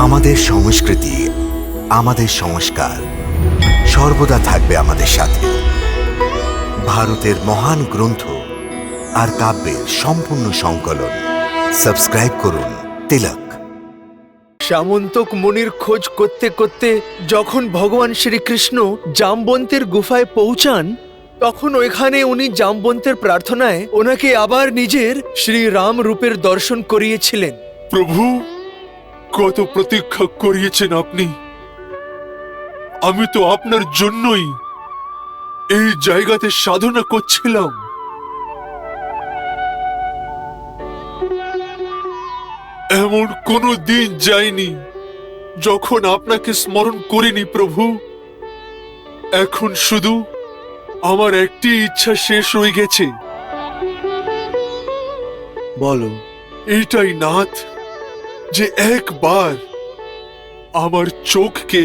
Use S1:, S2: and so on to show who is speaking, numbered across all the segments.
S1: আমাদের সংস্কৃতি, আমাদের সংস্কার সর্বদা থাকবে আমাদের সাথে। ভারতের মহান গ্রন্থ আর কাব্যের সম্পূর্ণ সংকলন। সাবস্ক্রাইব করুন তিলক।
S2: সামন্তক মুনির খোঁজ করতে করতে যখন ভগবান শ্রীকৃষ্ণ জামবন্তের গুফায় পৌঁছান, তখন ওইখানে উনি জামবন্তের প্রার্থনায় ওনাকে আবার নিজের শ্রীরাম রূপের দর্শন করিয়েছিলেন।
S3: প্রভু, কত প্রতীক্ষা করিয়েছেন আপনি। আমি তো আপনার জন্যই এই জায়গাতে সাধনা করছিলাম। এমন কোনো দিন যায়নি যখন আপনাকে স্মরণ করিনি প্রভু। এখন শুধু আমার একটি ইচ্ছা শেষ হয়ে গেছে।
S4: বলো।
S3: এইটাই নাথ, যে একবার আমার চোখকে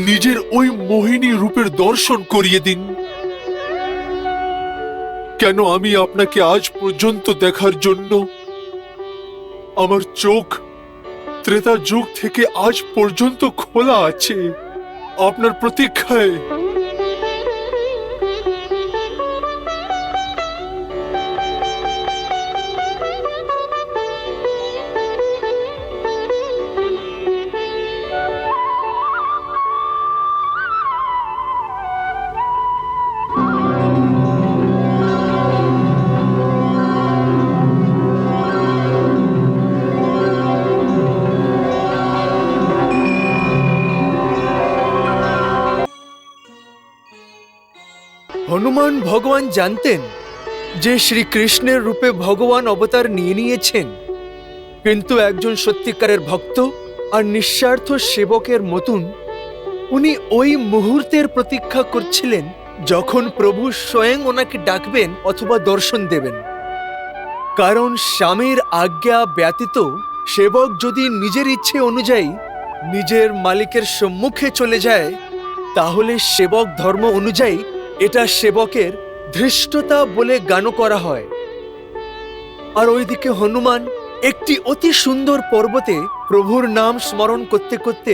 S3: নিজের ওই মোহিনী রূপের দর্শন করিয়ে দিন। কেন আমি আপনাকে আজ পর্যন্ত দেখার জন্য আমার চোখ ত্রেতা যুগ থেকে আজ পর্যন্ত খোলা আছে, আপনার প্রতীক্ষায়।
S2: হনুমান ভগবান জানতেন যে শ্রীকৃষ্ণের রূপে ভগবান অবতার নিয়েছেন, কিন্তু একজন সত্যিকারের ভক্ত আর নিঃস্বার্থ সেবকের মতন উনি ওই মুহূর্তের প্রতীক্ষা করছিলেন যখন প্রভু স্বয়ং ওনাকে ডাকবেন অথবা দর্শন দেবেন। কারণ স্বামীর আজ্ঞা ব্যতীত সেবক যদি নিজের ইচ্ছে অনুযায়ী নিজের মালিকের সম্মুখে চলে যায়, তাহলে সেবক ধর্ম অনুযায়ী এটা সেবকের ধৃষ্টতা বলে গান করা হয়। আর ওইদিকে হনুমান একটি অতি সুন্দর পর্বতে প্রভুর নাম স্মরণ করতে করতে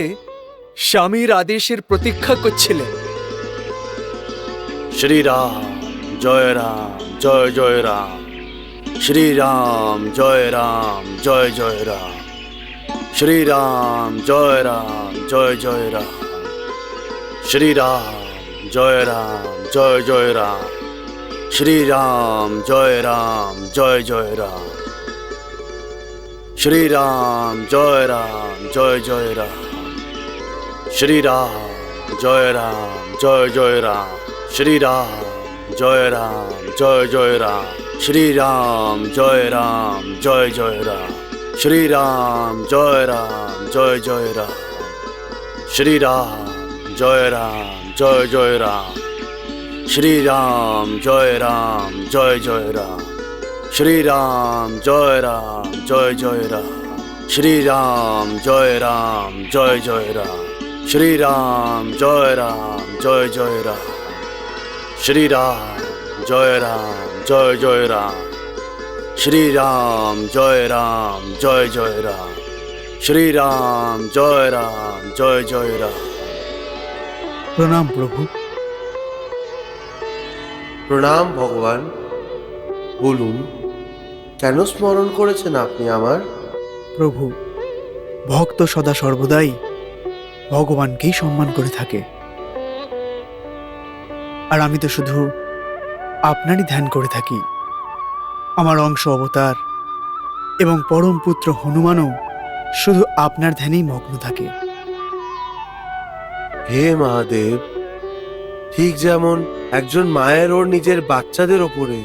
S2: স্বামীর আদেশের প্রতীক্ষা করছিলেন।
S4: শ্রীরাম জয় রাম, জয় জয় রাম। শ্রীরাম জয় রাম, জয় জয় রাম। শ্রীরাম জয় রাম, জয় জয় রাম। শ্রীরাম জয় রাম, জয় জয় রাম। শ্রীরাম জয় রাম, জয় জয় রাম। শ্রীরাম জয় রাম, জয় জয় রাম। শ্রীরাম জয় রাম, জয় জয় রাম। শ্রীরাম জয় রাম, জয় জয় রাম। শ্রীরাম জয় রাম, জয় জয় রাম। শ্রীরাম জয় রাম, জয় জয় রাম। শ্রীরাম জয় রাম, জয় জয় রাম। শ্রীরাম জয় রাম, জয় জয় রাম। শ্রীরাম জয় রাম, জয় জয় রাম। শ্রীরাম জয় রাম, জয় জয় রাম। শ্রীরাম জয় রাম, জয় জয় রাম। শ্রীরাম জয় রাম, জয় জয় রাম। শ্রীরাম জয় রাম, জয় জয় রাম। শ্রীরাম জয় রাম, জয় জয় রাম।
S5: প্রণাম প্রভু।
S6: প্রণাম ভগবান। বলুন, কেন স্মরণ করেছেন আপনি আমার?
S5: প্রভু, ভক্ত সদা সর্বদাই ভগবানকেই সম্মান করে থাকে, আর আমি তো শুধু আপনারই ধ্যান করে থাকি। আমার অংশ অবতার এবং পরম পুত্র হনুমানও শুধু আপনার ধ্যানেই মগ্ন থাকে।
S6: হে মহাদেব, ঠিক যেমন একজন মায়ের ওর নিজের বাচ্চাদের ওপরে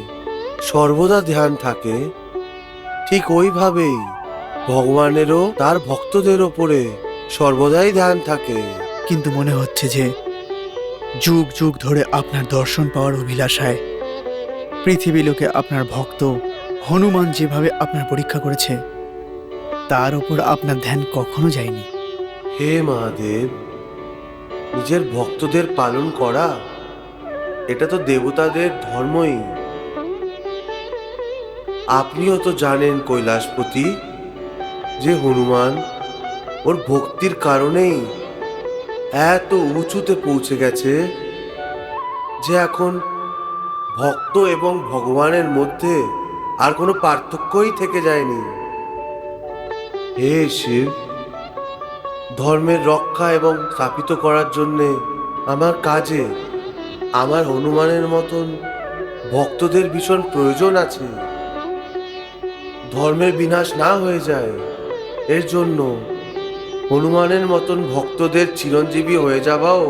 S6: সর্বদা ধ্যান থাকে, ঠিক ওইভাবেই ভগবানেরও তার ভক্তদের ওপরে সর্বদাই ধ্যান থাকে।
S5: কিন্তু মনে হচ্ছে যে যুগ যুগ ধরে আপনার দর্শন পাওয়ার অভিলাষায় পৃথিবী লোকে আপনার ভক্ত হনুমান যেভাবে আপনার পরীক্ষা করেছে, তার উপর আপনার ধ্যান কখনো যায়নি।
S6: হে মহাদেব, নিজের ভক্তদের পালন করা এটা তো দেবতাদের ধর্মই। আপনিও তো জানেন কৈলাসপতি, যে হনুমান ওর ভক্তির কারণেই এত উঁচুতে পৌঁছে গেছে যে এখন ভক্ত এবং ভগবানের মধ্যে আর কোনো পার্থক্যই থেকে যায়নি। হে শিব, ধর্মের রক্ষা এবং স্থাপিত করার জন্যে আমার কাজে আমার হনুমানের মতন ভক্তদের ভীষণ প্রয়োজন আছে। ধর্মের বিনাশ না হয়ে যায়, এর জন্য হনুমানের মতন ভক্তদের চিরঞ্জীবী হয়ে যাওয়াও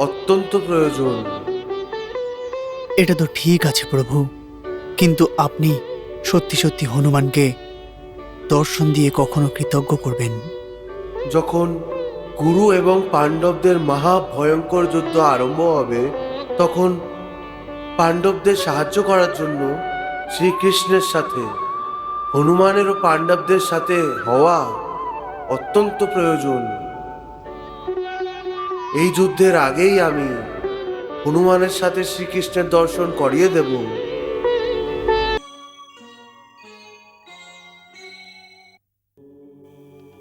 S6: অত্যন্ত প্রয়োজন।
S5: এটা তো ঠিক আছে প্রভু, কিন্তু আপনি সত্যি সত্যি হনুমানকে দর্শন দিয়ে কখনো কৃতজ্ঞ করবেন?
S6: যখন গুরু এবং পাণ্ডবদের মহা ভয়ঙ্কর যুদ্ধ আরম্ভ হবে, তখন পাণ্ডবদের সাহায্য করার জন্য শ্রীকৃষ্ণের সাথে হনুমানেরও পাণ্ডবদের সাথে হওয়া অত্যন্ত প্রয়োজন। এই যুদ্ধের আগেই আমি হনুমানের সাথে শ্রীকৃষ্ণের দর্শন করিয়ে দেব।